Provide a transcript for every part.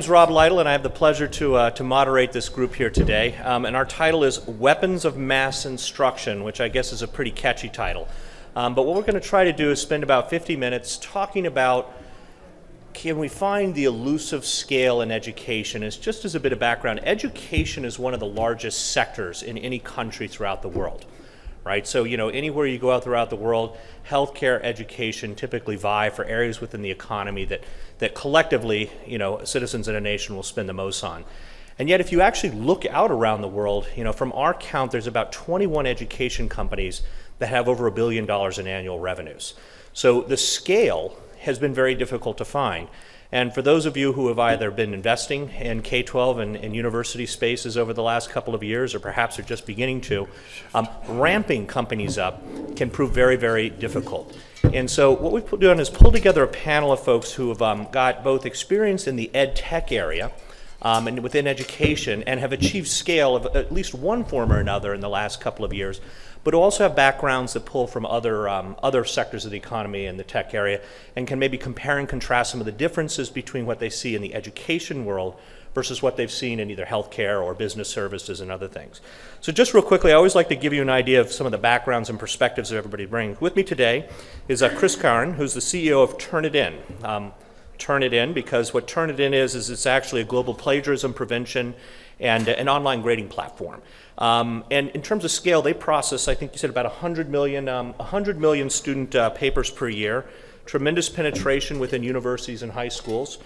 My name is Rob Lytle, and I have the pleasure to moderate this group here today. And our title is Weapons of Mass Instruction, which I guess is a pretty catchy title. But what we're going to try to do is spend about 50 minutes talking about, can we find the elusive scale in education? It's just as a bit of background, education is one of the largest sectors in any country throughout the world. Right, so anywhere you go out throughout the world, healthcare, education typically vie for areas within the economy that collectively, citizens in a nation will spend the most on. And yet, if you actually look out around the world, from our count, there's about 21 education companies that have over $1 billion in annual revenues. So the scale has been very difficult to find. And for those of you who have either been investing in K-12 and university spaces over the last couple of years, or perhaps are just beginning to, ramping companies up can prove very, very difficult. And so what we've done is pull together a panel of folks who have got both experience in the ed tech area and within education, and have achieved scale of at least one form or another in the last couple of years, but also have backgrounds that pull from other sectors of the economy and the tech area, and can maybe compare and contrast some of the differences between what they see in the education world versus what they've seen in either healthcare or business services and other things. So just real quickly, I always like to give you an idea of some of the backgrounds and perspectives that everybody brings. With me today is Chris Curran, who's the CEO of Turnitin. Turnitin, because what Turnitin is it's actually a global plagiarism prevention and an online grading platform. And in terms of scale, they process, I think you said, about 100 million student papers per year, tremendous penetration within universities and high schools,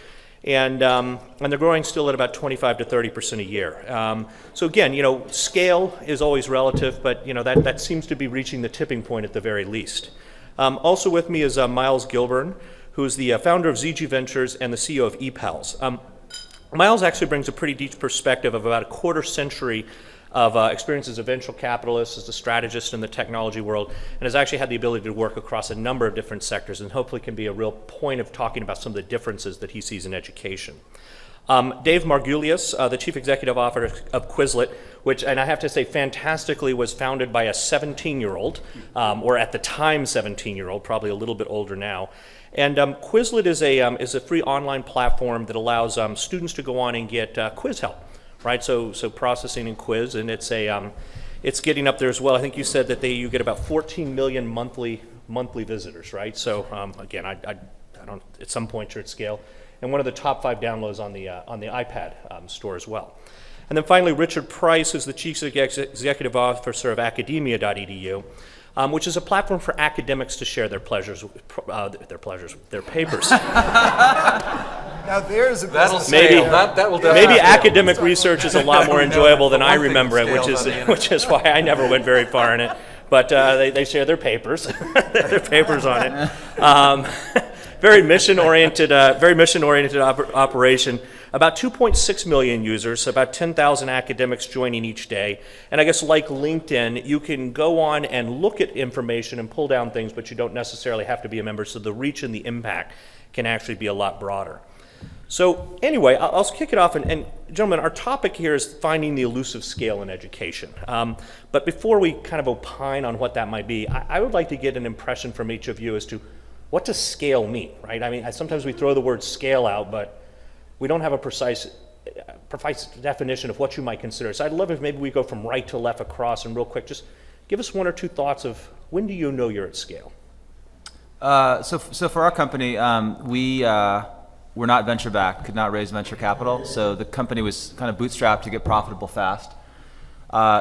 and they're growing still at about 25 to 30% a year. So again, scale is always relative, but that seems to be reaching the tipping point at the very least. Also with me is Miles Gilburn, who's the founder of ZG Ventures and the CEO of ePals. Miles actually brings a pretty deep perspective of about a quarter century of experience as a venture capitalist, as a strategist in the technology world, and has actually had the ability to work across a number of different sectors, and hopefully can be a real point of talking about some of the differences that he sees in education. Dave Margulies, the Chief Executive Officer of Quizlet, which, and I have to say fantastically, was founded by a 17-year-old, or at the time 17-year-old, probably a little bit older now. And Quizlet is a free online platform that allows students to go on and get quiz help, right? So processing and quiz, and it's getting up there as well. I think you said that you get about 14 million monthly visitors, right? So again, I don't, at some point you're at scale, and one of the top 5 downloads on the iPad store as well. And then finally, Richard Price, who's the Chief Executive Officer of Academia.edu, which is a platform for academics to share their papers. Now there's a maybe academic research is a lot more enjoyable than I remember it, which is why I never went very far in it. But they share their papers, their papers on it. Very mission-oriented operation. About 2.6 million users, about 10,000 academics joining each day. And I guess like LinkedIn, you can go on and look at information and pull down things, but you don't necessarily have to be a member, so the reach and the impact can actually be a lot broader. So anyway, I'll kick it off, and gentlemen, our topic here is finding the elusive scale in education. But before we kind of opine on what that might be, I would like to get an impression from each of you as to what does scale mean, right? I mean, sometimes we throw the word scale out, but we don't have a precise definition of what you might consider. So I'd love if maybe we go from right to left across, and real quick, just give us one or two thoughts of when do you know you're at scale? So for our company, we're not venture backed, could not raise venture capital. So the company was kind of bootstrapped to get profitable fast.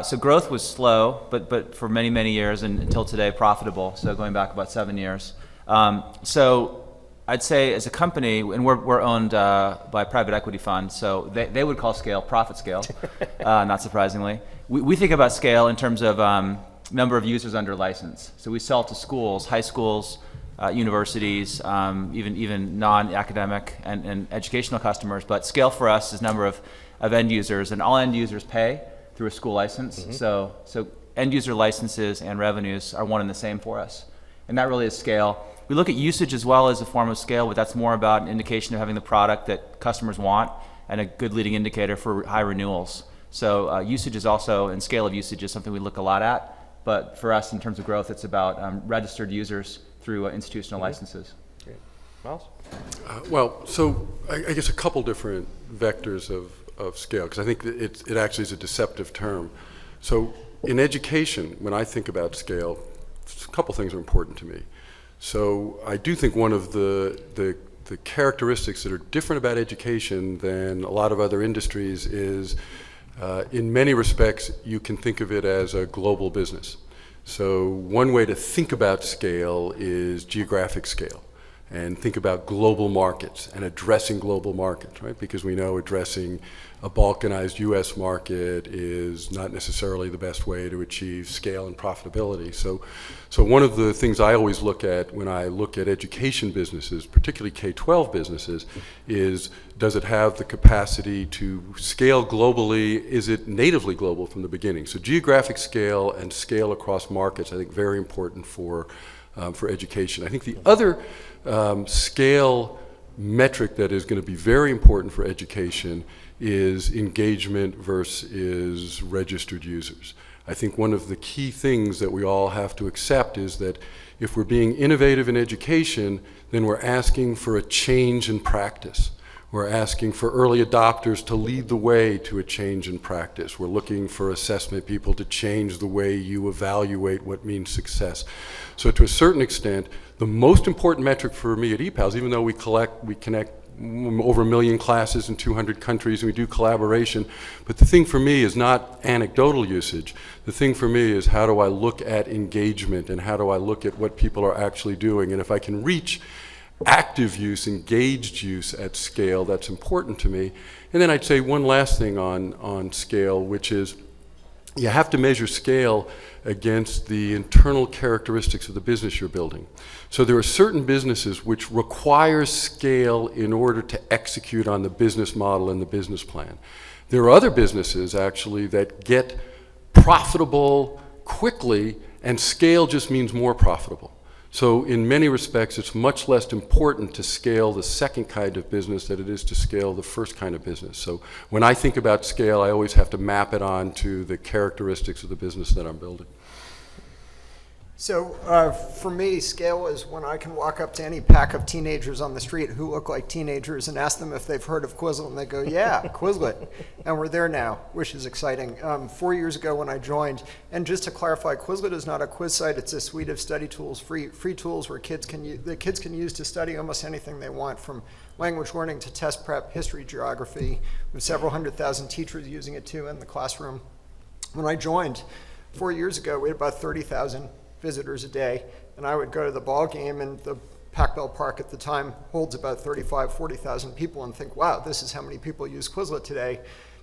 So growth was slow, but for many, many years, and until today, profitable. So going back about 7 years. So I'd say as a company, and we're owned by a private equity fund, so they would call scale profit scale, not surprisingly. We think about scale in terms of number of users under license. So we sell to schools, high schools, universities, even non-academic and educational customers, but scale for us is number of end users, and all end users pay through a school license. Mm-hmm. So end user licenses and revenues are one and the same for us, and that really is scale. We look at usage as well as a form of scale, but that's more about an indication of having the product that customers want and a good leading indicator for high renewals. So usage is also, and scale of usage is something we look a lot at, but for us in terms of growth, it's about registered users through institutional licenses. Great. Miles? Well, so I guess a couple different vectors of scale, because I think that it actually is a deceptive term. So in education, when I think about scale, a couple things are important to me. So I do think one of the characteristics that are different about education than a lot of other industries is, in many respects, you can think of it as a global business. So one way to think about scale is geographic scale, and think about global markets and addressing global markets, right? Because we know addressing a balkanized US market is not necessarily the best way to achieve scale and profitability. So one of the things I always look at when I look at education businesses, particularly K-12 businesses, is does it have the capacity to scale globally? Is it natively global from the beginning? So geographic scale and scale across markets, I think, very important for education. I think the other scale metric that is going to be very important for education is engagement versus registered users. I think one of the key things that we all have to accept is that if we're being innovative in education, then we're asking for a change in practice. We're asking for early adopters to lead the way to a change in practice. We're looking for assessment people to change the way you evaluate what means success. So to a certain extent, the most important metric for me at EPALS, even though we connect over 1 million classes in 200 countries and we do collaboration, but the thing for me is not anecdotal usage. The thing for me is how do I look at engagement and how do I look at what people are actually doing, and if I can reach active use, engaged use at scale, that's important to me. And then I'd say one last thing on scale, which is you have to measure scale against the internal characteristics of the business you're building. So there are certain businesses which require scale in order to execute on the business model and the business plan. There are other businesses actually that get profitable quickly, and scale just means more profitable. So in many respects, it's much less important to scale the second kind of business than it is to scale the first kind of business. So when I think about scale, I always have to map it onto the characteristics of the business that I'm building. So for me, scale is when I can walk up to any pack of teenagers on the street who look like teenagers and ask them if they've heard of Quizlet, and they go, yeah, Quizlet. And we're there now, which is exciting. 4 years ago when I joined, and just to clarify, Quizlet is not a quiz site, it's a suite of study tools, free tools where kids can use to study almost anything they want, from language learning to test prep, history, geography, with several 100,000 teachers using it too in the classroom. When I joined 4 years ago, we had about 30,000 visitors a day, and I would go to the ball game, and the Pac Bell Park at the time holds about 40,000 people, and think, wow, this is how many people use Quizlet today.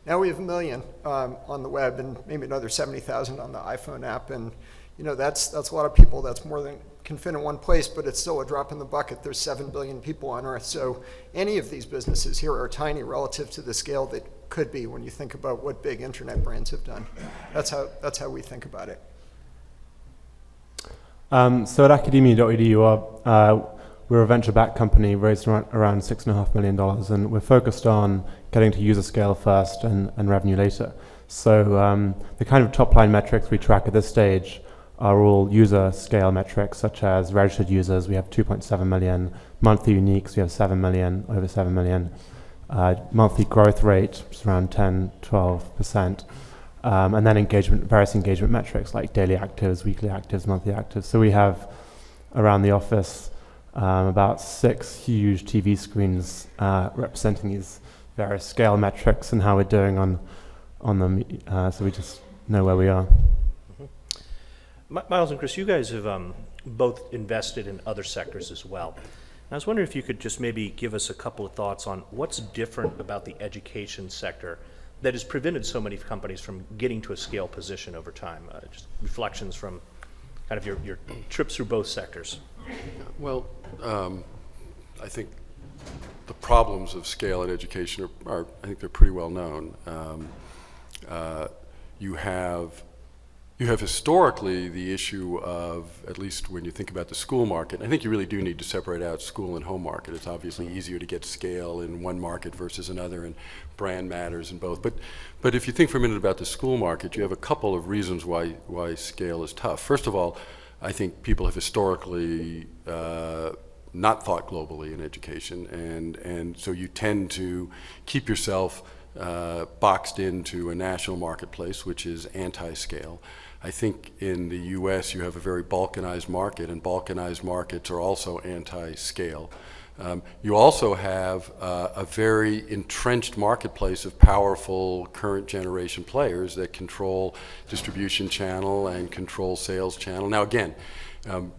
Now we have 1 million on the web, and maybe another 70,000 on the iPhone app, and you know that's a lot of people. That's more than can fit in one place, but it's still a drop in the bucket. There's 7 billion people on Earth, so any of these businesses here are tiny relative to the scale that could be when you think about what big internet brands have done. That's how we think about it. So at academia.edu, we're a venture-backed company raised around $6.5 million, and we're focused on getting to user scale first and revenue later. So the kind of top-line metrics we track at this stage are all user scale metrics, such as registered users. We have 2.7 million. Monthly uniques, we have 7 million, over 7 million. Monthly growth rate, which is around 10, 12%. And then various engagement metrics like daily actives, weekly actives, monthly actives. So we have around the office about 6 huge TV screens representing these various scale metrics and how we're doing on them. So we just know where we are. Miles and Chris, you guys have both invested in other sectors as well. I was wondering if you could just maybe give us a couple of thoughts on what's different about the education sector that has prevented so many companies from getting to a scale position over time. Just reflections from kind of your trips through both sectors. Well, I think the problems of scale in education are I think they're pretty well known. You have historically the issue of, at least when you think about the school market, I think you really do need to separate out school and home market. It's obviously easier to get scale in one market versus another, and brand matters in both. But if you think for a minute about the school market, you have a couple of reasons why scale is tough. First of all, I think people have historically not thought globally in education, and so you tend to keep yourself boxed into a national marketplace, which is anti-scale. I think in the U.S. you have a very balkanized market, and balkanized markets are also anti-scale. You also have a very entrenched marketplace of powerful current generation players that control distribution channel and control sales channel. Now again,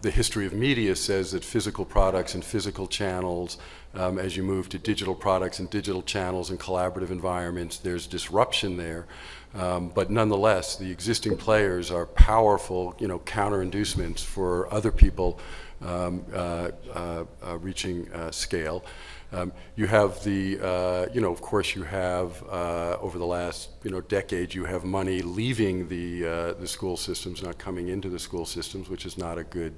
the history of media says that physical products and physical channels, as you move to digital products and digital channels and collaborative environments, there's disruption there. But nonetheless, the existing players are powerful, counter-inducements for other people reaching scale. You have the, of course, you have over the last, decade, you have money leaving the school systems, not coming into the school systems, which is not a good,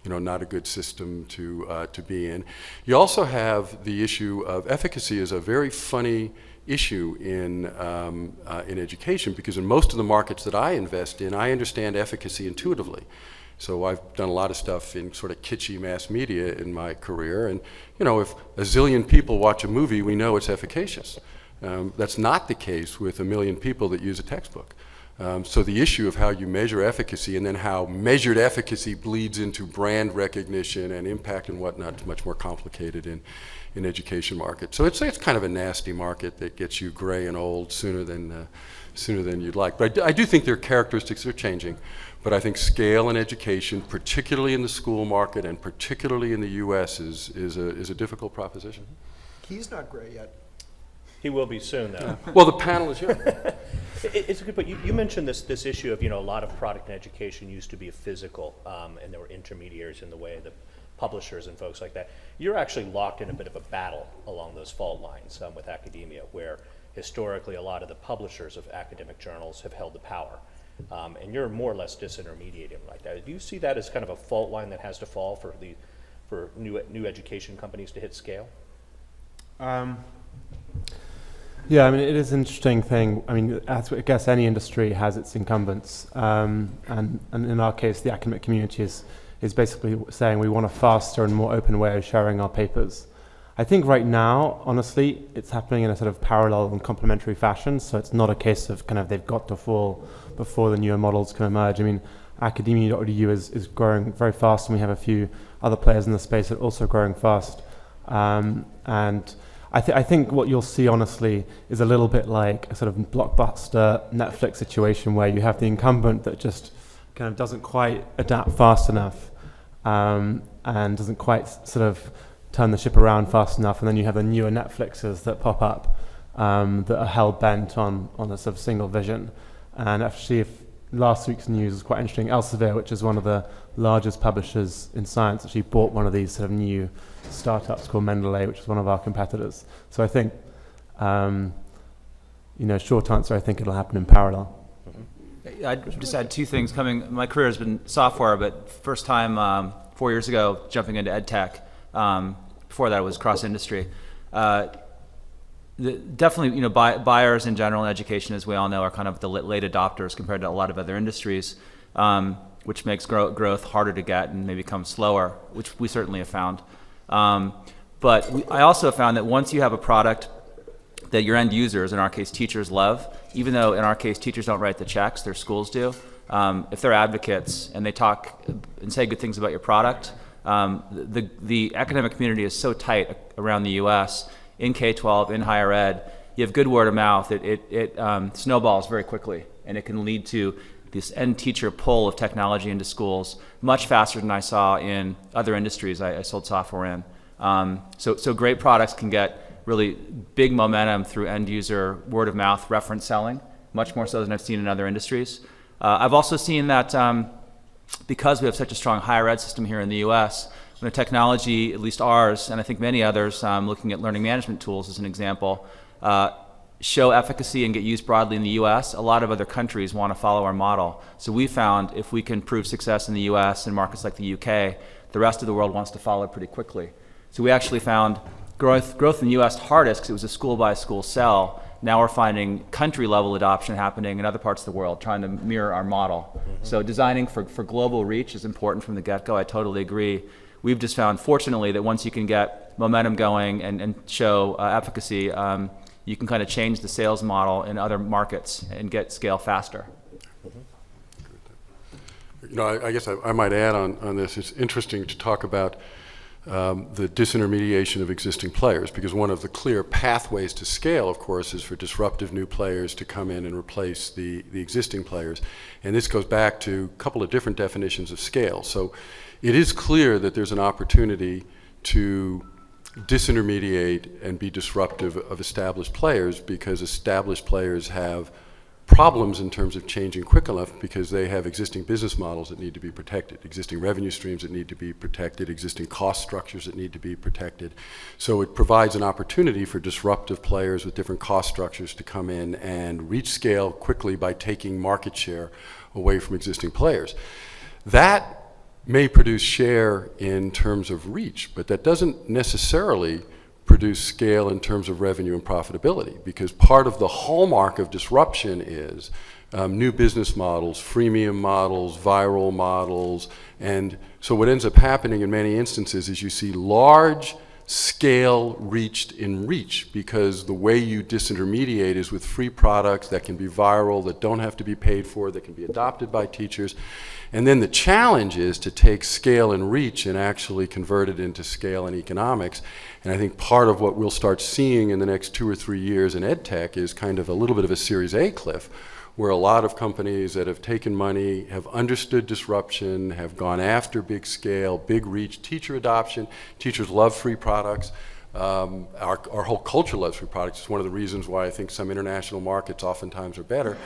not a good system to be in. You also have the issue of efficacy is a very funny issue in education, because in most of the markets that I invest in, I understand efficacy intuitively. So I've done a lot of stuff in sort of kitschy mass media in my career, and if a zillion people watch a movie, we know it's efficacious. That's not the case with 1 million people that use a textbook. So the issue of how you measure efficacy and then how measured efficacy bleeds into brand recognition and impact and whatnot is much more complicated in education markets. So it's kind of a nasty market that gets you gray and old sooner than you'd like. But I do think their characteristics are changing. But I think scale in education, particularly in the school market and particularly in the U.S., is a difficult proposition. He's not gray yet. He will be soon, though. Well, the panel is here. It's good, but you mentioned this issue of, a lot of product in education used to be physical, and there were intermediaries in the way, the publishers and folks like that. You're actually locked in a bit of a battle along those fault lines with academia, where historically a lot of the publishers of academic journals have held the power. And you're more or less disintermediated like that. Do you see that as kind of a fault line that has to fall for new education companies to hit scale? Yeah, I mean, it is an interesting thing. I mean, I guess any industry has its incumbents, and in our case, the academic community is basically saying we want a faster and more open way of sharing our papers. I think right now, honestly, it's happening in a sort of parallel and complementary fashion, so it's not a case of kind of they've got to fall before the newer models can emerge. I mean, academia.edu is growing very fast, and we have a few other players in the space that are also growing fast. And I think what you'll see, honestly, is a little bit like a sort of blockbuster Netflix situation where you have the incumbent that just kind of doesn't quite adapt fast enough, and doesn't quite sort of turn the ship around fast enough, and then you have the newer Netflixes that pop up that are hell-bent on a sort of single vision. And actually, if last week's news is quite interesting, Elsevier, which is one of the largest publishers in science, actually bought one of these sort of new startups called Mendeley, which is one of our competitors. So I think, short answer, I think it'll happen in parallel. I'd just add two things. My career has been software, but first time 4 years ago jumping into ed tech. Before that, it was cross-industry. Definitely, buyers in general in education, as we all know, are kind of the late adopters compared to a lot of other industries, which makes growth harder to get and maybe come slower, which we certainly have found. But I also found that once you have a product that your end users, in our case teachers, love, even though in our case teachers don't write the checks, their schools do, if they're advocates and they talk and say good things about your product, the academic community is so tight around the U.S., in K-12, in higher ed, you have good word of mouth. It snowballs very quickly, and it can lead to this end teacher pull of technology into schools much faster than I saw in other industries I sold software in. So great products can get really big momentum through end user word of mouth reference selling, much more so than I've seen in other industries. I've also seen that because we have such a strong higher ed system here in the U.S., when a technology, at least ours, and I think many others, looking at learning management tools as an example, show efficacy and get used broadly in the U.S., a lot of other countries want to follow our model. So we found if we can prove success in the U.S. and markets like the U.K., the rest of the world wants to follow pretty quickly. So we actually found growth in the U.S. hardest because it was a school-by-school sell. Now we're finding country-level adoption happening in other parts of the world, trying to mirror our model. Mm-hmm. So designing for global reach is important from the get-go. I totally agree. we've just found, fortunately, that once you can get momentum going and show efficacy, you can kind of change the sales model in other markets and get scale faster. You know, I guess I might add on this, it's interesting to talk about the disintermediation of existing players, because one of the clear pathways to scale, of course, is for disruptive new players to come in and replace the existing players. And this goes back to a couple of different definitions of scale. So it is clear that there's an opportunity to disintermediate and be disruptive of established players, because established players have problems in terms of changing quick enough, because they have existing business models that need to be protected, existing revenue streams that need to be protected, existing cost structures that need to be protected. So it provides an opportunity for disruptive players with different cost structures to come in and reach scale quickly by taking market share away from existing players. That may produce share in terms of reach, but that doesn't necessarily produce scale in terms of revenue and profitability, because part of the hallmark of disruption is new business models, freemium models, viral models. And so what ends up happening in many instances is you see large scale reached in reach, because the way you disintermediate is with free products that can be viral, that don't have to be paid for, that can be adopted by teachers. And then the challenge is to take scale and reach and actually convert it into scale and economics. And I think part of what we'll start seeing in the next 2 or 3 years in ed tech is kind of a little bit of a Series A cliff, where a lot of companies that have taken money, have understood disruption, have gone after big scale, big reach, teacher adoption. Teachers love free products. Our whole culture loves free products. It's one of the reasons why I think some international markets oftentimes are better.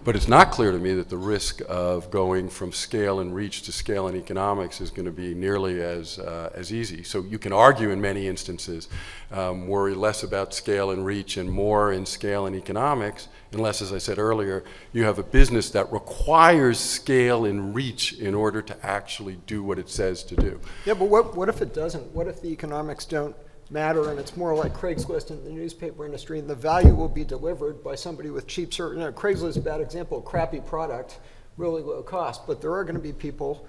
But it's not clear to me that the risk of going from scale and reach to scale and economics is going to be nearly as easy. So you can argue in many instances, worry less about scale and reach and more in scale and economics, unless, as I said earlier, you have a business that requires scale and reach in order to actually do what it says to do. Yeah, but what if it doesn't? What if the economics don't matter and it's more like Craigslist in the newspaper industry, and the value will be delivered by somebody with cheap service? You know, Craigslist is a bad example, crappy product, really low cost, but there are going to be people,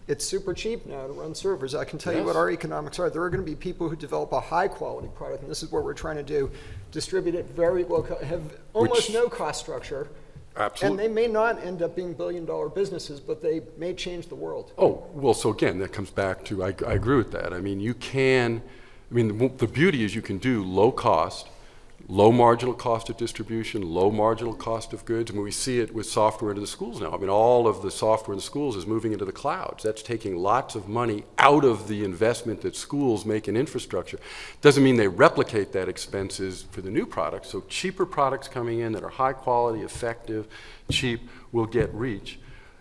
it's super cheap now to run servers. I can tell you what our economics are. There are going to be people who develop a high quality product, and this is what we're trying to do, distribute it very low cost, have almost no cost structure. Absolutely. And they may not end up being billion-dollar businesses, but they may change the world. Oh, well, so again, that comes back to, I agree with that. I mean, the beauty is you can do low cost, low marginal cost of distribution, low marginal cost of goods. I mean, we see it with software into the schools now. I mean, all of the software in the schools is moving into the clouds. That's taking lots of money out of the investment that schools make in infrastructure. Doesn't mean they replicate that expenses for the new products. So cheaper products coming in that are high quality, effective, cheap, will get reach.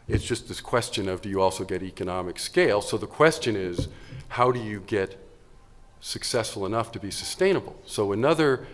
It's just this question of, do you also get economic scale? So the question is, how do you get successful enough to be sustainable? So another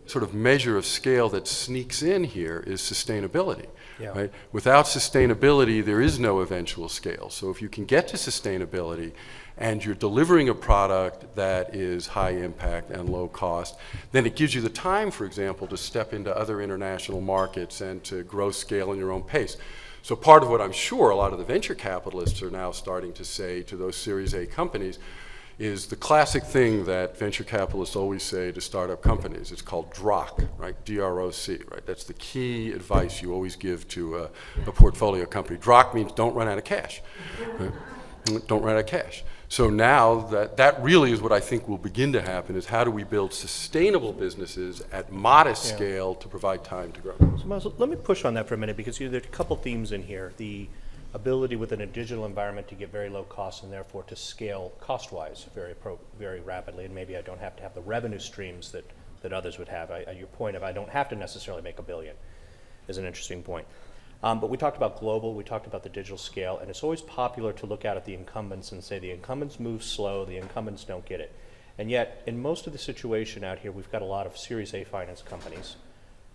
sort of measure of scale that sneaks in here is sustainability. Yeah. Right? Without sustainability, there is no eventual scale. So if you can get to sustainability and you're delivering a product that is high impact and low cost, then it gives you the time, for example, to step into other international markets and to grow scale in your own pace. So part of what I'm sure a lot of the venture capitalists are now starting to say to those Series A companies is the classic thing that venture capitalists always say to startup companies. It's called DROC, right? D-R-O-C, right? That's the key advice you always give to a portfolio company. DROC means don't run out of cash. Right? Don't run out of cash. So now that really is what I think will begin to happen, is how do we build sustainable businesses at modest scale to provide time to grow. So Miles, let me push on that for a minute, because there's a couple themes in here. The ability within a digital environment to get very low cost and therefore to scale cost-wise very rapidly, and maybe I don't have to have the revenue streams that others would have. Your point of I don't have to necessarily make $1 billion is an interesting point. But we talked about global, we talked about the digital scale, and it's always popular to look out at the incumbents and say the incumbents move slow, the incumbents don't get it. And yet, in most of the situation out here, we've got a lot of Series A finance companies,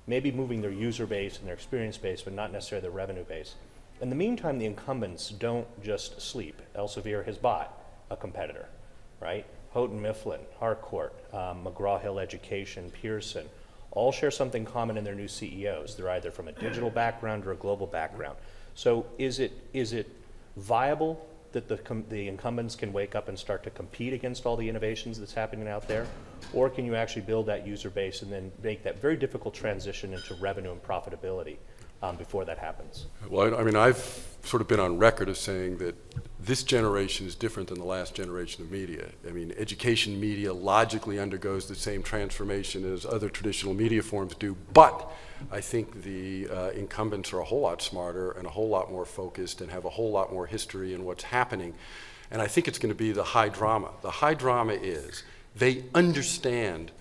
maybe moving their user base and their experience base, but not necessarily their revenue base. In the meantime, the incumbents don't just sleep. Elsevier has bought a competitor, right? Houghton Mifflin, Harcourt, McGraw-Hill Education, Pearson, all share something common in their new CEOs. They're either from a digital background or a global background. So is it viable that the incumbents can wake up and start to compete against all the innovations that's happening out there? Or can you actually build that user base and then make that very difficult transition into revenue and profitability before that happens? Well, I mean, I've sort of been on record of saying that this generation is different than the last generation of media. I mean, education media logically undergoes the same transformation as other traditional media forms do, but I think the incumbents are a whole lot smarter and a whole lot more focused and have a whole lot more history in what's happening. And I think it's going to be the high drama. The high drama is they understand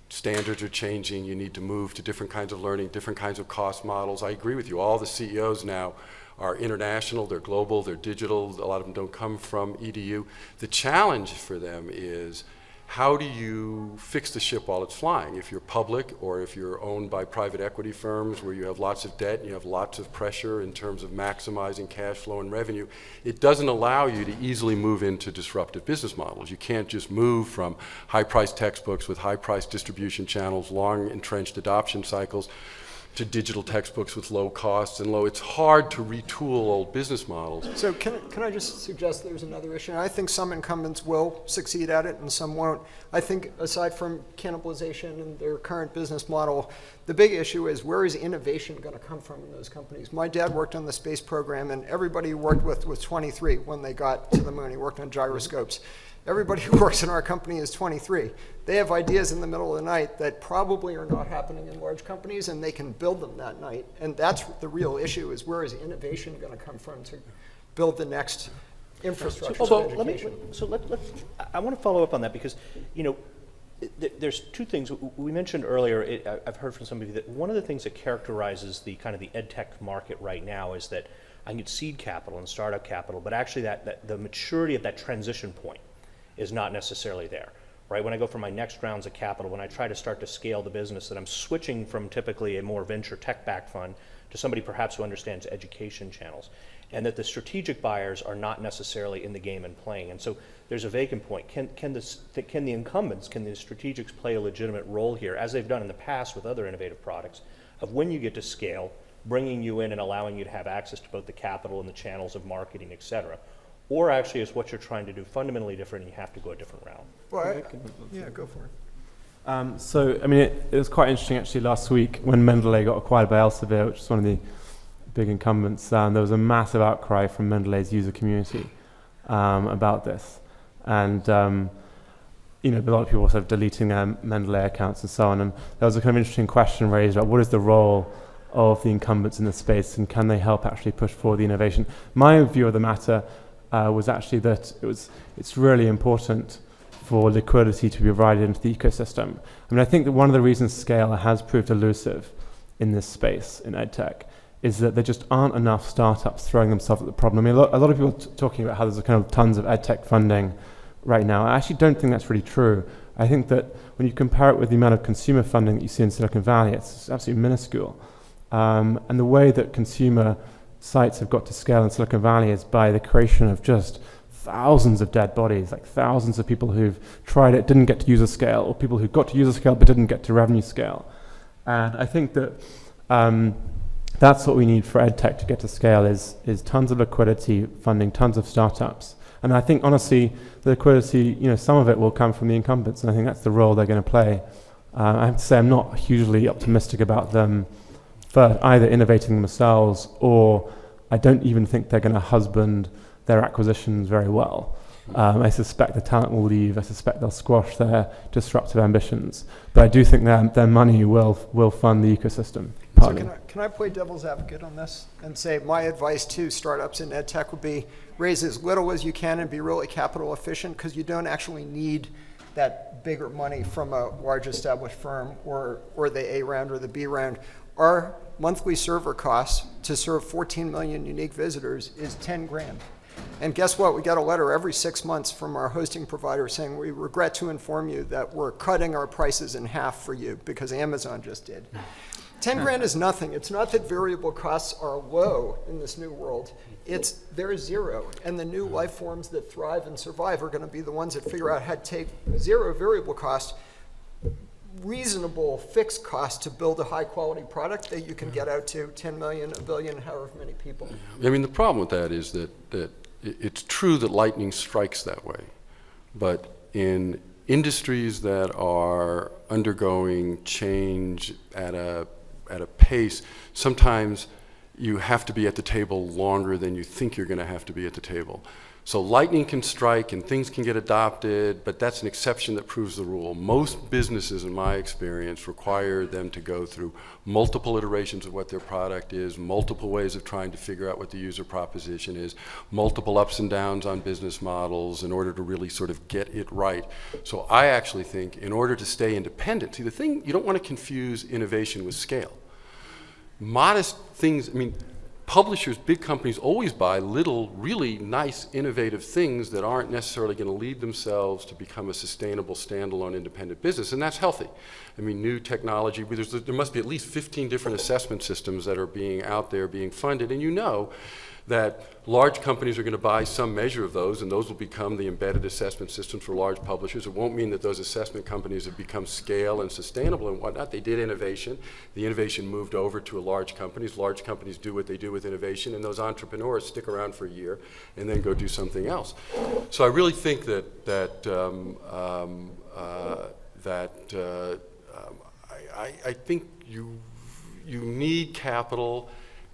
standards are changing, you need to move to different kinds of learning, different kinds of cost models. I agree with you. All the CEOs now are international, they're global, they're digital, a lot of them don't come from EDU. The challenge for them is, how do you fix the ship while it's flying? If you're public or if you're owned by private equity firms where you have lots of debt and you have lots of pressure in terms of maximizing cash flow and revenue, it doesn't allow you to easily move into disruptive business models. You can't just move from high-priced textbooks with high-priced distribution channels, long entrenched adoption cycles, to digital textbooks with low costs and low. It's hard to retool old business models. So can I just suggest there's another issue? I think some incumbents will succeed at it and some won't. I think aside from cannibalization and their current business model, the big issue is, where is innovation going to come from in those companies? My dad worked on the space program, and everybody he worked with was 23 when they got to the moon. He worked on gyroscopes. Everybody who works in our company is 23. They have ideas in the middle of the night that probably are not happening in large companies, and they can build them that night. And that's the real issue, is where is innovation going to come from to build the next infrastructure of education? I want to follow up on that, because, you know, there's two things. We mentioned earlier, I've heard from some of you, that one of the things that characterizes the kind of the ed tech market right now is that I get seed capital and startup capital, but actually that the maturity of that transition point is not necessarily there, right? When I go for my next rounds of capital, when I try to start to scale the business, that I'm switching from typically a more venture tech-backed fund to somebody perhaps who understands education channels, and that the strategic buyers are not necessarily in the game and playing. And so there's a vacant point. Can the incumbents, can the strategics play a legitimate role here, as they've done in the past with other innovative products, of when you get to scale, bringing you in and allowing you to have access to both the capital and the channels of marketing, et cetera? Or actually is what you're trying to do fundamentally different and you have to go a different route? Well, yeah, go for it. So, I mean, it was quite interesting actually last week when Mendeley got acquired by Elsevier, which is one of the big incumbents. There was a massive outcry from Mendeley's user community about this. And, you know, a lot of people were sort of deleting their Mendeley accounts and so on. And there was a kind of interesting question raised about what is the role of the incumbents in the space and can they help actually push forward the innovation? My view of the matter was actually that it's really important for liquidity to be provided into the ecosystem. I mean, I think that one of the reasons scale has proved elusive in this space, in EdTech, is that there just aren't enough startups throwing themselves at the problem. I mean, a lot of people talking about how there's kind of tons of EdTech funding right now. I actually don't think that's really true. I think that when you compare it with the amount of consumer funding that you see in Silicon Valley, it's absolutely minuscule. And the way that consumer sites have got to scale in Silicon Valley is by the creation of just thousands of dead bodies, like thousands of people who've tried it, didn't get to user scale, or people who got to user scale but didn't get to revenue scale. And I think that that's what we need for EdTech to get to scale is tons of liquidity, funding tons of startups. And I think, honestly, the liquidity, you know, some of it will come from the incumbents, and I think that's the role they're going to play. I have to say I'm not hugely optimistic about them for either innovating themselves, or I don't even think they're going to husband their acquisitions very well. I suspect the talent will leave. I suspect they'll squash their disruptive ambitions. But I do think their money will fund the ecosystem. Partly. So can I play devil's advocate on this and say my advice to startups in EdTech would be raise as little as you can and be really capital efficient, because you don't actually need that bigger money from a large established firm or the A round or the B round. Our monthly server costs to serve 14 million unique visitors is 10 grand. And guess what? We got a letter every 6 months from our hosting provider saying, we regret to inform you that we're cutting our prices in half for you because Amazon just did. 10 grand is nothing. It's not that variable costs are low in this new world. They're zero. And the new life forms that thrive and survive are going to be the ones that figure out how to take zero variable cost, reasonable fixed cost to build a high quality product that you can get out to 10 million, a billion, however many people. I mean, the problem with that is that it's true that lightning strikes that way, but in industries that are undergoing change at a pace, sometimes you have to be at the table longer than you think you're going to have to be at the table. So lightning can strike and things can get adopted, but that's an exception that proves the rule. Most businesses, in my experience, require them to go through multiple iterations of what their product is, multiple ways of trying to figure out what the user proposition is, multiple ups and downs on business models in order to really sort of get it right. So I actually think in order to stay independent, see the thing, you don't want to confuse innovation with scale. Modest things, I mean, publishers, big companies always buy little, really nice, innovative things that aren't necessarily going to lead themselves to become a sustainable, standalone, independent business, and that's healthy. I mean, new technology, there must be at least 15 different assessment systems that are being out there, being funded, and you know that large companies are going to buy some measure of those, and those will become the embedded assessment systems for large publishers. It won't mean that those assessment companies have become scale and sustainable and whatnot. They did innovation. The innovation moved over to large companies. Large companies do what they do with innovation, and those entrepreneurs stick around for a year and then go do something else. So I really think I think you need capital.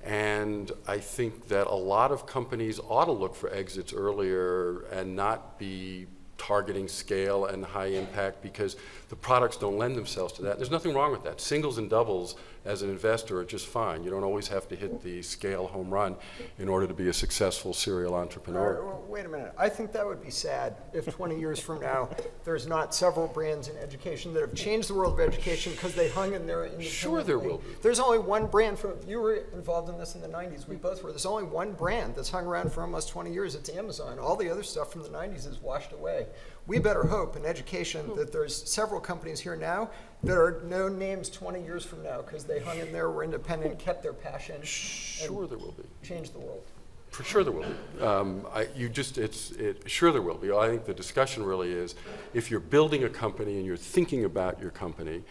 And I think that a lot of companies ought to look for exits earlier and not be targeting scale and high impact because the products don't lend themselves to that. There's nothing wrong with that. Singles and doubles as an investor are just fine. You don't always have to hit the scale home run in order to be a successful serial entrepreneur. Well, wait a minute. I think that would be sad if 20 years from now there's not several brands in education that have changed the world of education because they hung in there independently. Sure there will be. There's only one brand. You were involved in this in the 90s. We both were. There's only one brand that's hung around for almost 20 years. It's Amazon. All the other stuff from the 90s is washed away. We better hope in education that there's several companies here now that are no names 20 years from now because they hung in there, were independent, kept their passion. Sure there will be. Changed the world. For sure there will be. Sure there will be. I think the discussion really is, if you're building a company and you're thinking about your company,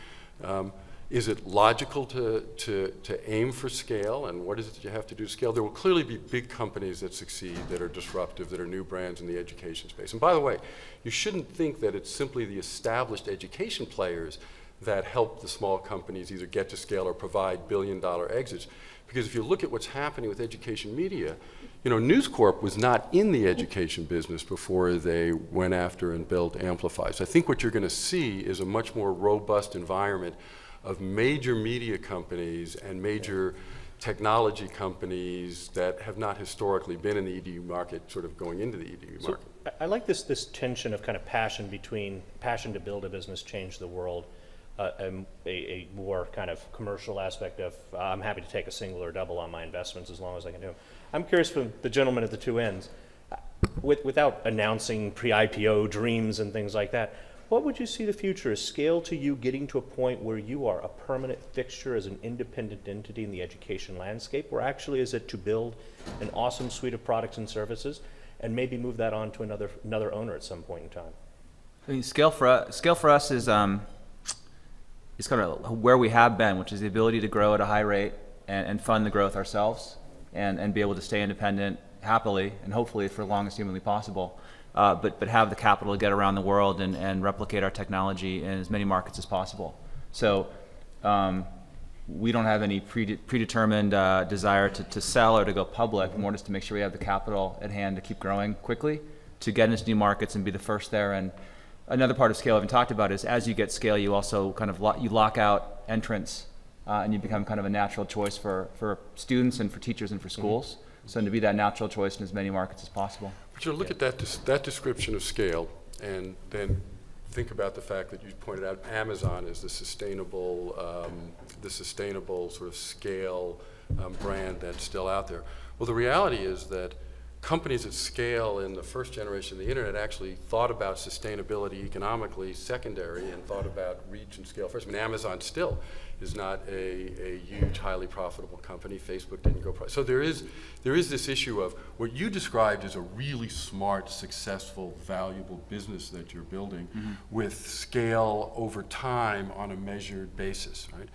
is it logical to aim for scale, and what is it that you have to do to scale? There will clearly be big companies that succeed, that are disruptive, that are new brands in the education space. And by the way, you shouldn't think that it's simply the established education players that help the small companies either get to scale or provide billion-dollar exits. Because if you look at what's happening with education media, you know, News Corp was not in the education business before they went after and built Amplify. So I think what you're going to see is a much more robust environment of major media companies and major technology companies that have not historically been in the EDU market, sort of going into the EDU market. I like this tension of kind of passion between passion to build a business, change the world, a more kind of commercial aspect of I'm happy to take a single or double on my investments as long as I can do them. I'm curious from the gentleman at the two ends, without announcing pre-IPO dreams and things like that, what would you see the future? Is scale to you getting to a point where you are a permanent fixture as an independent entity in the education landscape, or actually is it to build an awesome suite of products and services and maybe move that on to another owner at some point in time? I mean, scale for us is kind of where we have been, which is the ability to grow at a high rate and fund the growth ourselves and be able to stay independent happily and hopefully for as long as humanly possible. But have the capital to get around the world and replicate our technology in as many markets as possible. So we don't have any predetermined desire to sell or to go public, more just to make sure we have the capital at hand to keep growing quickly, to get into new markets and be the first there. And another part of scale I haven't talked about is as you get scale, you also kind of lock out entrants and you become kind of a natural choice for students and for teachers and for schools. Mm-hmm. So to be that natural choice in as many markets as possible. But you look at that description of scale, and then think about the fact that you pointed out Amazon is the sustainable sort of scale brand that's still out there. Well, the reality is that companies at scale in the first generation of the internet actually thought about sustainability economically secondary and thought about reach and scale first. I mean, Amazon still is not a huge, highly profitable company. Facebook didn't go pro. So there is this issue of what you described as a really smart, successful, valuable business that you're building with scale over time on a measured basis, right?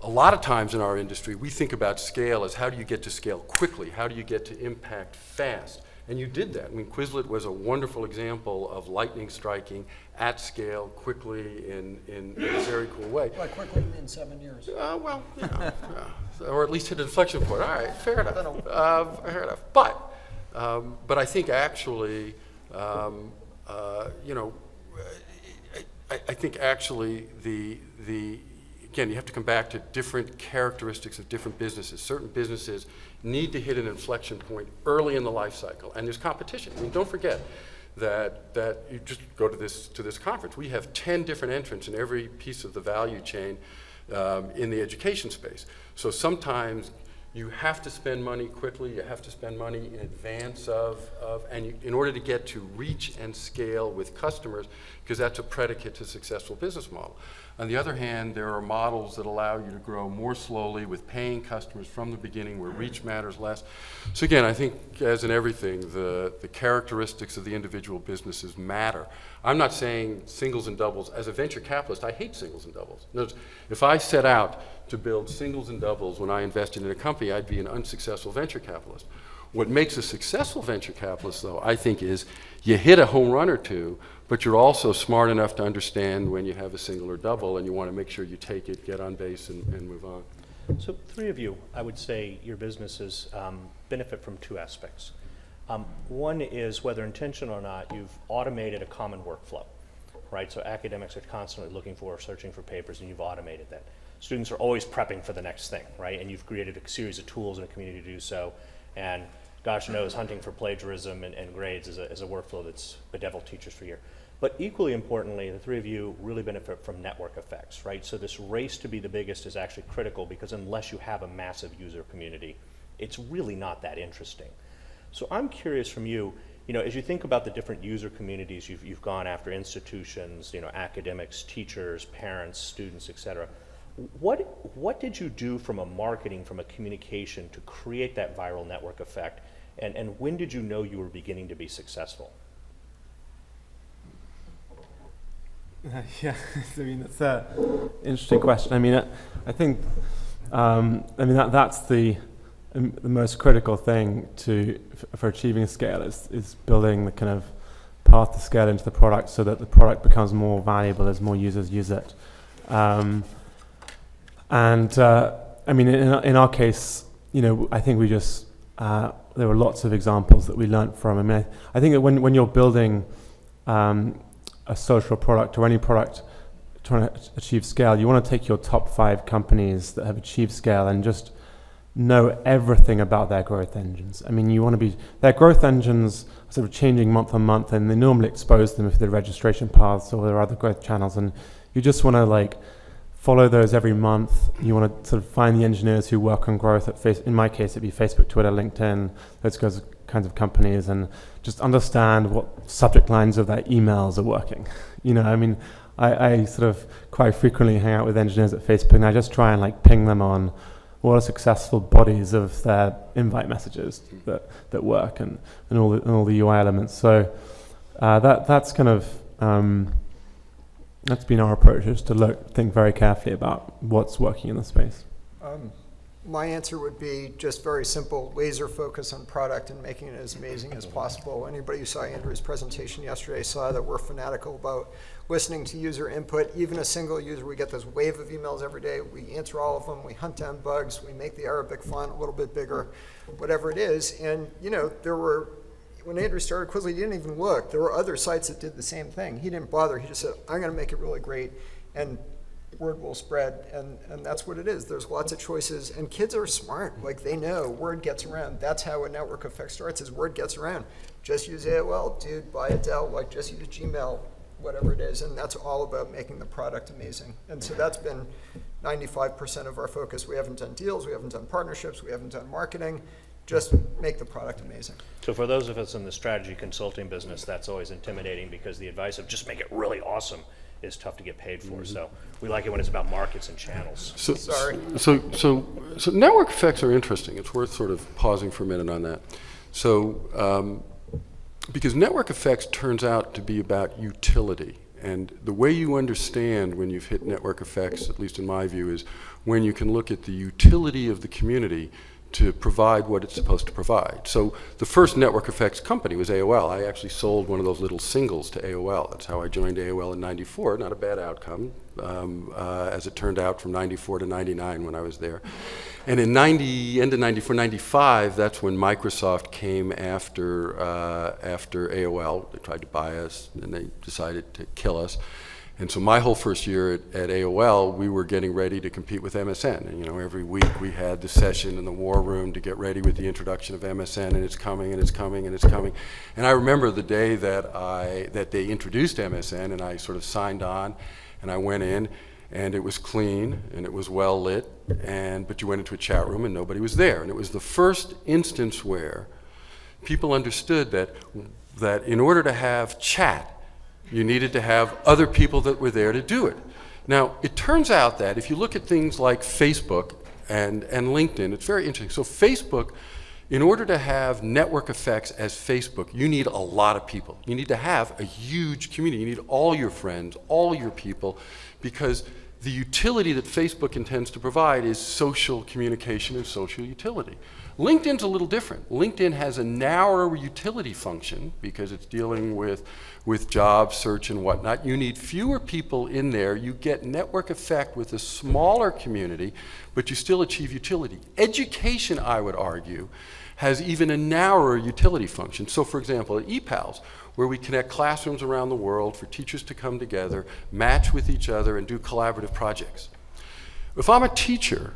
A lot of times in our industry, we think about scale as how do you get to scale quickly? How do you get to impact fast? And you did that. I mean, Quizlet was a wonderful example of lightning striking at scale, quickly, in a very cool way. Like quickly in 7 years. Well, you know, or at least hit an inflection point. All right, fair enough. Fair enough. But I think actually, you know, I think actually again, you have to come back to different characteristics of different businesses. Certain businesses need to hit an inflection point early in the life cycle, and there's competition. I mean, don't forget that you just go to this conference. We have 10 different entrants in every piece of the value chain in the education space. So sometimes you have to spend money quickly, you have to spend money in advance in order to get to reach and scale with customers, because that's a predicate to a successful business model. On the other hand, there are models that allow you to grow more slowly with paying customers from the beginning, where reach matters less. So again, I think, as in everything, the characteristics of the individual businesses matter. I'm not saying singles and doubles. As a venture capitalist, I hate singles and doubles. In other words, if I set out to build singles and doubles when I invested in a company, I'd be an unsuccessful venture capitalist. What makes a successful venture capitalist, though, I think, is you hit a home run or two, but you're also smart enough to understand when you have a single or double, and you want to make sure you take it, get on base, and move on. So three of you, I would say your businesses benefit from two aspects. One is, whether intentional or not, you've automated a common workflow, right? So academics are constantly searching for papers, and you've automated that. Students are always prepping for the next thing, right? And you've created a series of tools in a community to do so. And gosh knows, hunting for plagiarism and grades is a workflow that's bedeviled teachers for years. But equally importantly, the three of you really benefit from network effects, right? So this race to be the biggest is actually critical, because unless you have a massive user community, it's really not that interesting. So I'm curious from you, as you think about the different user communities you've gone after, institutions, academics, teachers, parents, students, et cetera, what did you do from a marketing, from a communication, to create that viral network effect? And when did you know you were beginning to be successful? Yeah, I mean, that's an interesting question. I mean, I think, that's the most critical thing for achieving scale is building the kind of path to scale into the product, so that the product becomes more valuable as more users use it. I mean, in our case, I think we just there were lots of examples that we learned from. I mean, I think that when you're building a social product or any product trying to achieve scale, you want to take your top 5 companies that have achieved scale and just know everything about their growth engines. I mean, their growth engines are sort of changing month on month, and they normally expose them if they're registration paths or their other growth channels, and you just want to follow those every month. You want to sort of find the engineers who work on growth at in my case, it'd be Facebook, Twitter, LinkedIn, those kinds of companies, and just understand what subject lines of their emails are working. I mean, I sort of quite frequently hang out with engineers at Facebook, and I just try and ping them on what are successful bodies of their invite messages that work, and all the UI elements. So that's kind of that's been our approach, is to think very carefully about what's working in the space. My answer would be just very simple: laser focus on product and making it as amazing as possible. Anybody who saw Andrew's presentation yesterday saw that we're fanatical about listening to user input. Even a single user, we get this wave of emails every day. We answer all of them. We hunt down bugs. We make the Arabic font a little bit bigger, whatever it is. And when Andrew started Quizlet, he didn't even look. There were other sites that did the same thing. He didn't bother. He just said, I'm going to make it really great, and word will spread, and that's what it is. There's lots of choices, and kids are smart. They know word gets around. That's how a network effect starts, is word gets around. Just use AOL, dude, buy a Dell, just use Gmail, whatever it is, and that's all about making the product amazing. And so that's been 95% of our focus. We haven't done deals, we haven't done partnerships, we haven't done marketing. Just make the product amazing. So for those of us in the strategy consulting business, that's always intimidating, because the advice of just make it really awesome is tough to get paid for. So we like it when it's about markets and channels. So network effects are interesting. It's worth sort of pausing for a minute on that. So because network effects turns out to be about utility. And the way you understand when you've hit network effects, at least in my view, is when you can look at the utility of the community to provide what it's supposed to provide. So the first network effects company was AOL. I actually sold one of those little singles to AOL. That's how I joined AOL in '94. Not a bad outcome, as it turned out, from '94 to '99 when I was there. And in end of '94, '95, that's when Microsoft came after AOL. They tried to buy us, and they decided to kill us. And so my whole first year at AOL, we were getting ready to compete with MSN. And every week we had the session in the war room to get ready with the introduction of MSN, and it's coming, and it's coming, and it's coming. And I remember the day that they introduced MSN, and I sort of signed on, and I went in, and it was clean, and it was well lit, but you went into a chat room, and nobody was there. And it was the first instance where people understood that in order to have chat, you needed to have other people that were there to do it. Now, it turns out that if you look at things like Facebook and LinkedIn, it's very interesting. So Facebook, in order to have network effects as Facebook, you need a lot of people. You need to have a huge community. You need all your friends, all your people, because the utility that Facebook intends to provide is social communication and social utility. LinkedIn's a little different. LinkedIn has a narrower utility function because it's dealing with job search and whatnot. You need fewer people in there. You get network effect with a smaller community, but you still achieve utility. Education, I would argue, has even a narrower utility function. So for example, at ePals, where we connect classrooms around the world for teachers to come together, match with each other, and do collaborative projects. If I'm a teacher,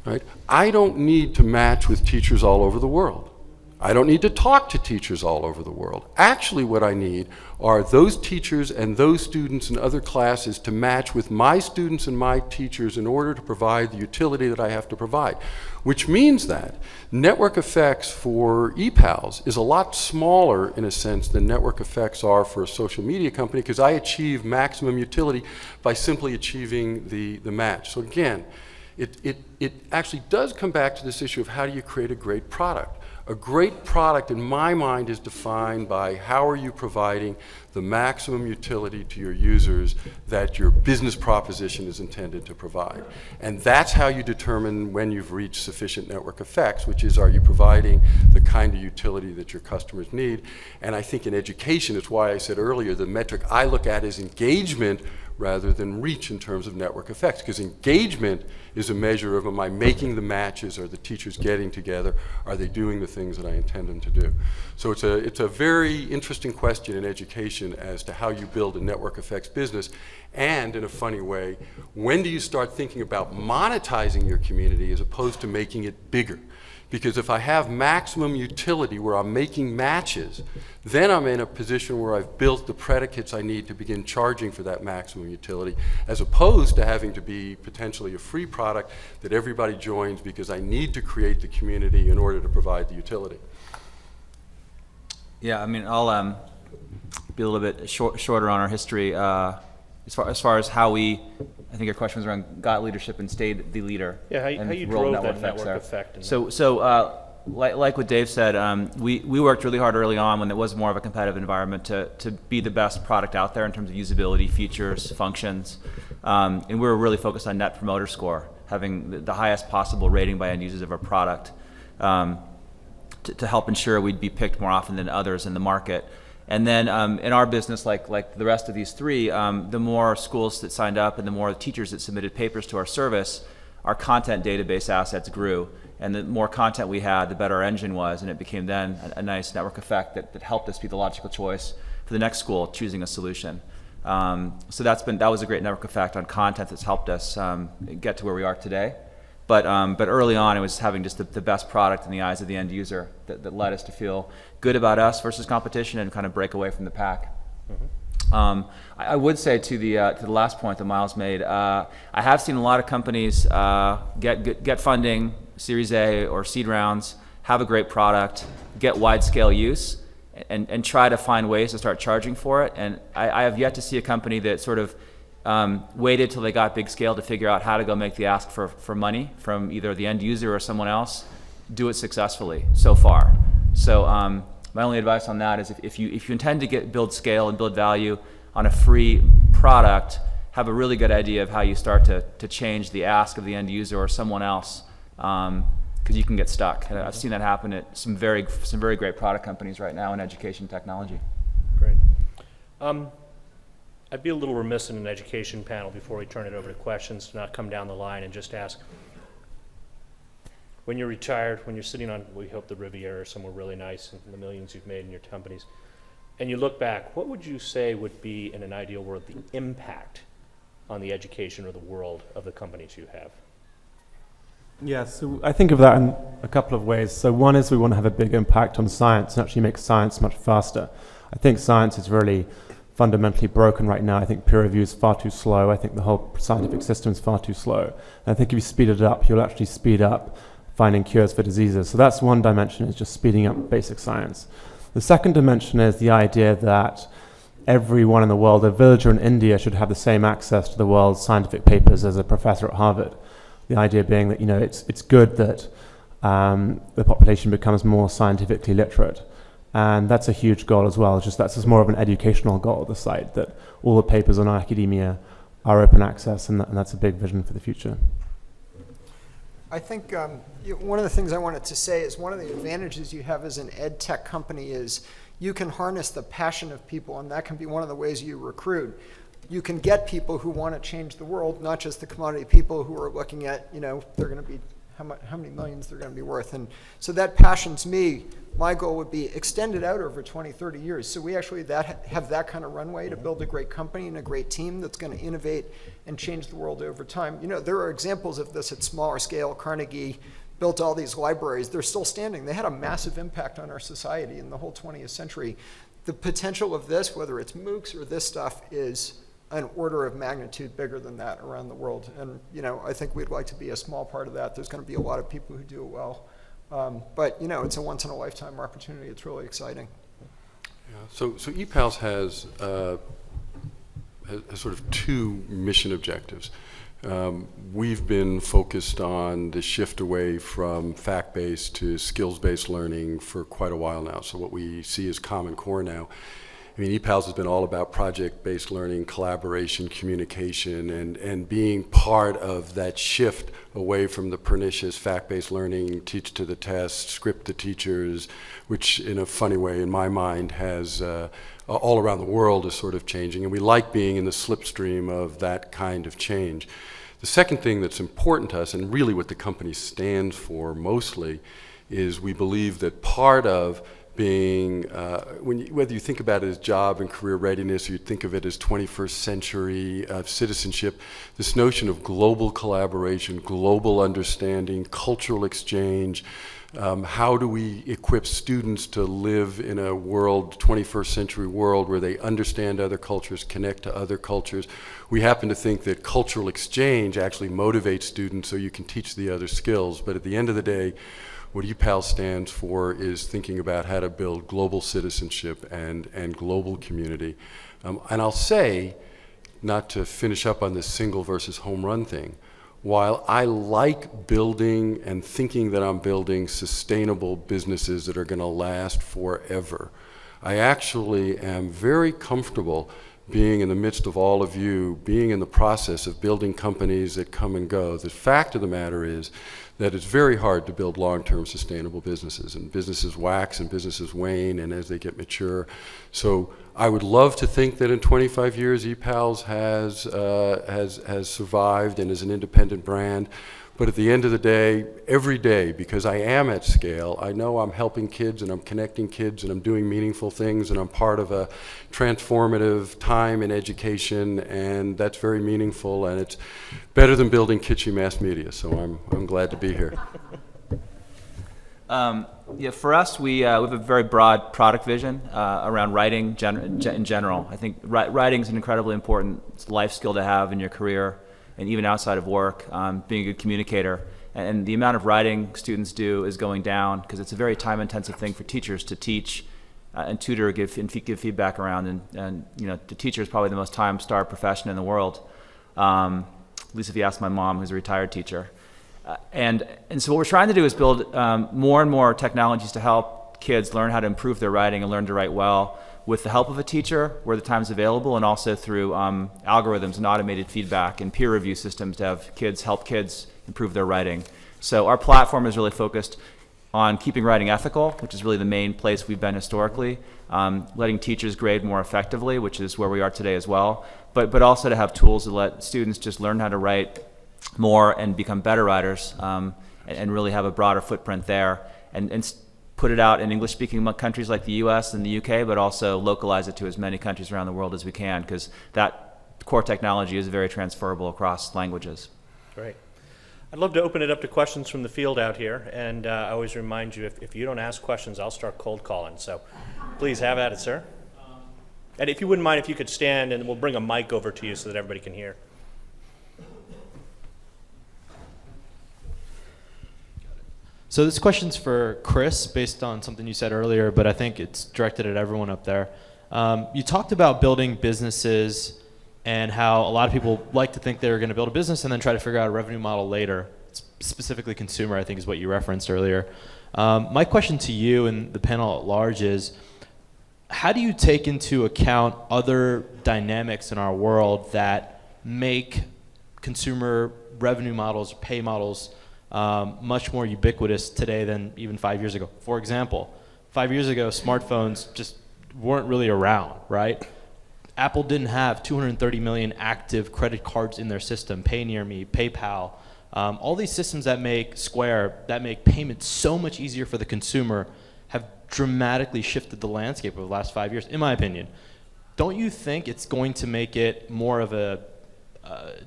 right, I don't need to match with teachers all over the world. I don't need to talk to teachers all over the world. Actually, what I need are those teachers and those students in other classes to match with my students and my teachers in order to provide the utility that I have to provide, which means that network effects for ePals is a lot smaller in a sense than network effects are for a social media company, because I achieve maximum utility by simply achieving the match. So again, it actually does come back to this issue of how do you create a great product. A great product, in my mind, is defined by how are you providing the maximum utility to your users that your business proposition is intended to provide. And that's how you determine when you've reached sufficient network effects, which is, are you providing the kind of utility that your customers need? And I think in education, it's why I said earlier, the metric I look at is engagement rather than reach in terms of network effects, because engagement is a measure of, am I making the matches, are the teachers getting together, are they doing the things that I intend them to do? So it's a very interesting question in education as to how you build a network effects business, and in a funny way, when do you start thinking about monetizing your community as opposed to making it bigger? Because if I have maximum utility where I'm making matches, then I'm in a position where I've built the predicates I need to begin charging for that maximum utility, as opposed to having to be potentially a free product that everybody joins because I need to create the community in order to provide the utility. Yeah, I mean, I'll be a little bit shorter on our history as far as how we. I think your question was around got leadership and stayed the leader. Yeah, how and you the role drove of that effects network there. effect. So like what Dave said, we worked really hard early on when it was more of a competitive environment to be the best product out there in terms of usability, features, functions, and we were really focused on Net Promoter Score, having the highest possible rating by end users of our product, to help ensure we'd be picked more often than others in the market. And then in our business, like the rest of these three, the more schools that signed up and the more teachers that submitted papers to our service, our content database assets grew. And the more content we had, the better our engine was, and it became then a nice network effect that helped us be the logical choice for the next school choosing a solution. So that was a great network effect on content that's helped us get to where we are today. But early on, it was having just the best product in the eyes of the end user that led us to feel good about us versus competition and kind of break away from the pack. Mm-hmm. I would say to the last point that Miles made, I have seen a lot of companies get funding, Series A or seed rounds, have a great product, get wide scale use, and try to find ways to start charging for it. And I have yet to see a company that sort of waited till they got big scale to figure out how to go make the ask for money from either the end user or someone else, do it successfully so far. So my only advice on that is if you intend to build scale and build value on a free product, have a really good idea of how you start to change the ask of the end user or someone else because you can get stuck. And I've seen that happen at some very great product companies right now in education technology. Great. I'd be a little remiss in an education panel before we turn it over to questions to not come down the line and just ask, when you're retired, when you're sitting on, we hope, the Riviera or somewhere really nice and the millions you've made in your companies, and you look back, what would you say would be, in an ideal world, the impact on the education or the world of the companies you have? Yeah, so I think of that in a couple of ways. So one is we want to have a big impact on science and actually make science much faster. I think science is really fundamentally broken right now. I think peer review is far too slow. I think the whole scientific system is far too slow. And I think if you speed it up, you'll actually speed up finding cures for diseases. So that's one dimension, is just speeding up basic science. The second dimension is the idea that everyone in the world, a villager in India, should have the same access to the world's scientific papers as a professor at Harvard. The idea being that, it's good that the population becomes more scientifically literate. And that's a huge goal as well. That's just more of an educational goal of the site, that all the papers on academia are open access, and that's a big vision for the future. I think one of the things I wanted to say is one of the advantages you have as an ed tech company is you can harness the passion of people, and that can be one of the ways you recruit. You can get people who want to change the world, not just the commodity people who are looking at, they're going to be, how many millions they're going to be worth. And so that passions me. My goal would be extended out over 20, 30 years. So we actually have that kind of runway to build a great company and a great team that's going to innovate and change the world over time. There are examples of this at smaller scale. Carnegie built all these libraries. They're still standing. They had a massive impact on our society in the whole 20th century. The potential of this, whether it's MOOCs or this stuff, is an order of magnitude bigger than that around the world. And I think we'd like to be a small part of that. There's going to be a lot of people who do it well. But it's a once-in-a-lifetime opportunity. It's really exciting. Yeah. So EPALS has sort of two mission objectives. We've been focused on the shift away from fact-based to skills-based learning for quite a while now. So what we see as Common Core now, EPALS has been all about project-based learning, collaboration, communication, and being part of that shift away from the pernicious fact-based learning, teach to the test, script the teachers, which in a funny way, in my mind, has all around the world is sort of changing. And we like being in the slipstream of that kind of change. The second thing that's important to us, and really what the company stands for mostly, is we believe that part of being, whether you think about it as job and career readiness, or you think of it as 21st century citizenship, this notion of global collaboration, global understanding, cultural exchange, how do we equip students to live in a world, 21st century world, where they understand other cultures, connect to other cultures. We happen to think that cultural exchange actually motivates students so you can teach the other skills, but at the end of the day, what EPAL stands for is thinking about how to build global citizenship and global community. And I'll say, not to finish up on this single versus home run thing, while I like building and thinking that I'm building sustainable businesses that are going to last forever, I actually am very comfortable being in the midst of all of you, being in the process of building companies that come and go. The fact of the matter is that it's very hard to build long-term sustainable businesses, and businesses wax and businesses wane, and as they get mature. So I would love to think that in 25 years EPALS has survived and is an independent brand. But at the end of the day, every day, because I am at scale, I know I'm helping kids and I'm connecting kids and I'm doing meaningful things and I'm part of a transformative time in education, and that's very meaningful, and it's better than building kitschy mass media, so I'm glad to be here. Yeah, for us, we have a very broad product vision around writing in general. I think writing is an incredibly important life skill to have in your career, and even outside of work, being a good communicator. And the amount of writing students do is going down because it's a very time-intensive thing for teachers to teach and tutor, give feedback around. And the teacher is probably the most time-starved profession in the world, at least if you ask my mom, who's a retired teacher. And so what we're trying to do is build more and more technologies to help kids learn how to improve their writing and learn to write well, with the help of a teacher where the time's available, and also through algorithms and automated feedback and peer review systems to have kids help kids improve their writing. So our platform is really focused on keeping writing ethical, which is really the main place we've been historically, letting teachers grade more effectively, which is where we are today as well, but also to have tools to let students just learn how to write more and become better writers, and really have a broader footprint there, and put it out in English-speaking countries like the US and the UK, but also localize it to as many countries around the world as we can, because that core technology is very transferable across languages. Great. I'd love to open it up to questions from the field out here, and I always remind you, if you don't ask questions, I'll start cold calling, so please have at it, sir. And if you wouldn't mind, if you could stand, and we'll bring a mic over to you so that everybody can hear. So this question's for Chris, based on something you said earlier, but I think it's directed at everyone up there. You talked about building businesses and how a lot of people like to think they're going to build a business and then try to figure out a revenue model later. Specifically consumer, I think, is what you referenced earlier. My question to you and the panel at large is, how do you take into account other dynamics in our world that make consumer revenue models, pay models, much more ubiquitous today than even 5 years ago? For example, 5 years ago, smartphones just weren't really around, right? Apple didn't have 230 million active credit cards in their system, PayNearMe, PayPal, all these systems that make Square, that make payments so much easier for the consumer, have dramatically shifted the landscape over the last 5 years, in my opinion. Don't you think it's going to make it more of a,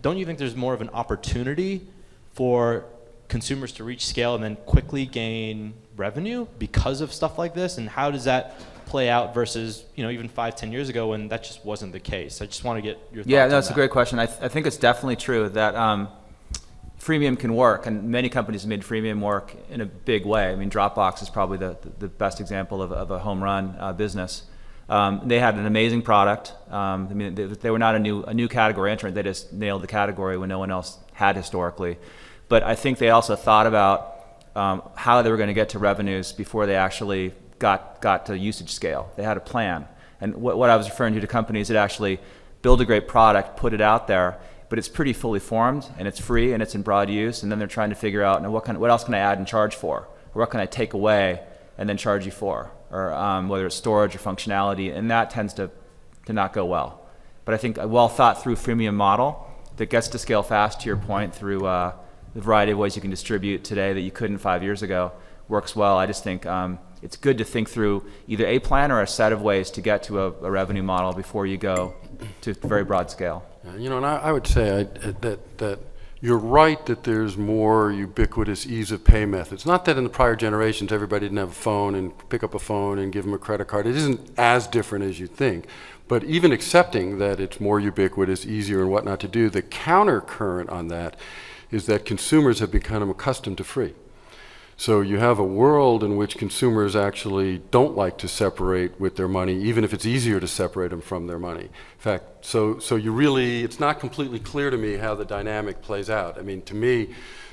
don't you think there's more of an opportunity for consumers to reach scale and then quickly gain revenue because of stuff like this? And how does that play out versus, you know, even 5-10 years ago when that just wasn't the case? I just want to get your thoughts Yeah, on no, it's that. a great question. I think it's definitely true that freemium can work, and many companies have made freemium work in a big way. I mean, Dropbox is probably the best example of a home run business. They had an amazing product. I mean, they were not a new category entrant. They just nailed the category when no one else had historically. But I think they also thought about how they were going to get to revenues before they actually got to usage scale. They had a plan. And what I was referring to companies that actually build a great product, put it out there, but it's pretty fully formed, and it's free, and it's in broad use, and then they're trying to figure out, now, what else can I add and charge for? Or what can I take away and then charge you for? Or whether it's storage or functionality, and that tends to not go well. But I think a well-thought-through freemium model that gets to scale fast, to your point, through the variety of ways you can distribute today that you couldn't 5 years ago, works well. I just think it's good to think through either a plan or a set of ways to get to a revenue model before you go to very broad scale. You know, and I would say that you're right that there's more ubiquitous ease of pay methods. Not that in the prior generations everybody didn't have a phone and pick up a phone and give them a credit card. It isn't as different as you think. But even accepting that it's more ubiquitous, easier and whatnot to do, the counter current on that is that consumers have become accustomed to free. So you have a world in which consumers actually don't like to separate with their money, even if it's easier to separate them from their money. In fact, so you really, it's not completely clear to me how the dynamic plays out. I mean, to me,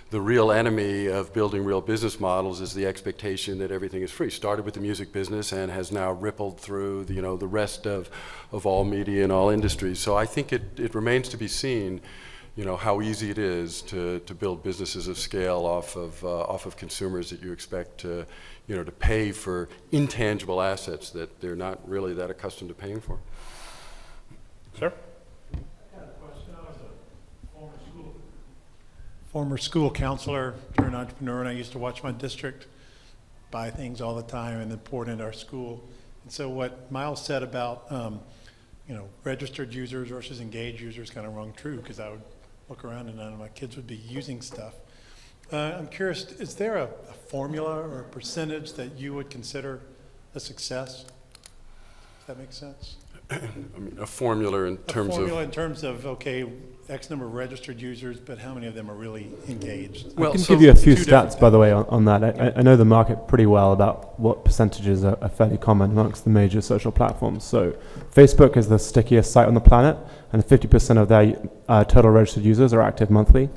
the real enemy of building real business models is the expectation that everything is free. Started with the music business and has now rippled through the, the rest of all media and all industries. So I think it remains to be seen, how easy it is to build businesses of scale off of consumers that you expect to pay for intangible assets that they're not really that accustomed to paying for. Sir? I had a question. I was a former school counselor turned entrepreneur, and I used to watch my district buy things all the time and then pour it into our school. And so what Miles said about registered users versus engaged users kind of rung true, because I would look around and none of my kids would be using stuff. I'm curious, is there a formula or a percentage that you would consider a success? Does that make sense? I mean, a formula in terms of okay, X number of registered users, but how many of them are really engaged? I can give you a few stats, by the way, on that. I know the market pretty well about what percentages are fairly common amongst the major social platforms. So Facebook is the stickiest site on the planet, and 50% of their total registered users are active monthly.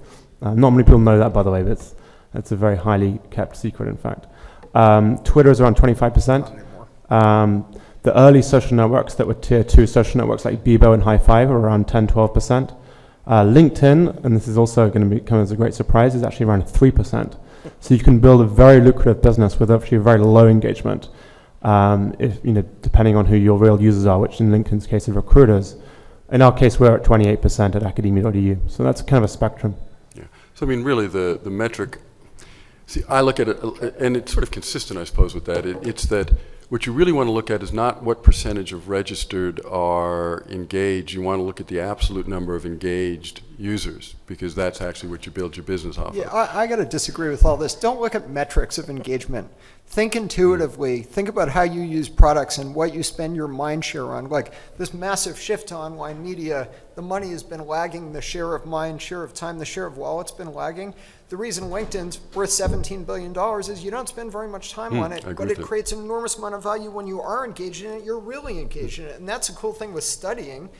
Not many people know that, by the way, but it's a very highly kept secret, in fact. Twitter is around 25%. The early social networks that were tier 2 social networks like Bebo and High5 are around 10-12%. LinkedIn, and this is also going to come as a great surprise, is actually around 3%. So you can build a very lucrative business with actually very low engagement. If depending on who your real users are, which in LinkedIn's case are recruiters. In our case, we're at 28% at academia.edu. So that's kind of a spectrum. Yeah. So I mean, really, the metric. See, I look at it, and it's sort of consistent, I suppose, with that. It's that what you really want to look at is not what percentage of registered are engaged. You want to look at the absolute number of engaged users, because that's actually what you build your business off Yeah, of. I got to disagree with all this. Don't look at metrics of engagement. Think intuitively. Think about how you use products and what you spend your mind share on. Like this massive shift to online media, the money has been lagging, the share of mind, share of time, the share of wallet's been lagging. The reason LinkedIn's worth $17 billion is you don't spend very much time on it, I agree but with it it. creates an enormous amount of value when you are engaged in it. You're really engaged in it. And that's a cool thing with studying.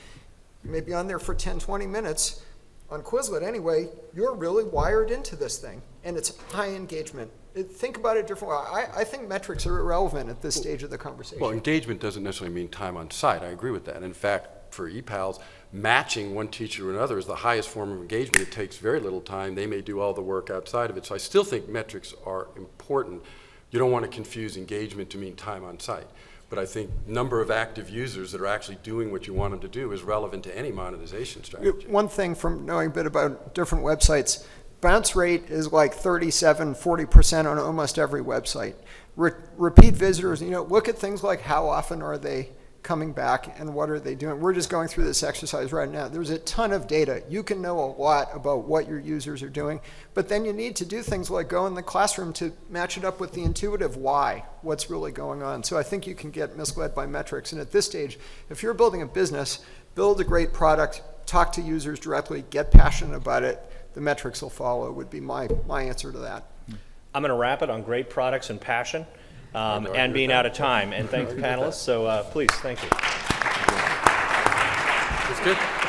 You may be on there for 10, 20 minutes. On Quizlet anyway, you're really wired into this thing, and it's high engagement. Think about it differently. I think metrics are irrelevant at this stage of the conversation. Well, engagement doesn't necessarily mean time on site. I agree with that. In fact, for ePals, matching one teacher to another is the highest form of engagement. It takes very little time. They may do all the work outside of it. So I still think metrics are important. You don't want to confuse engagement to mean time on site. But I think number of active users that are actually doing what you want them to do is relevant to any monetization strategy. One thing from knowing a bit about different websites, bounce rate is like 37, 40% on almost every website. Repeat visitors, look at things like how often are they coming back and what are they doing. We're just going through this exercise right now. There's a ton of data. You can know a lot about what your users are doing, but then you need to do things like go in the classroom to match it up with the intuitive why, what's really going on. So I think you can get misled by metrics. And at this stage, if you're building a business, build a great product, talk to users directly, get passionate about it, the metrics will follow, would be my answer to that. I'm going to wrap it on great products and passion, and being out of time. And thank the panelists. So please, thank you. That's good.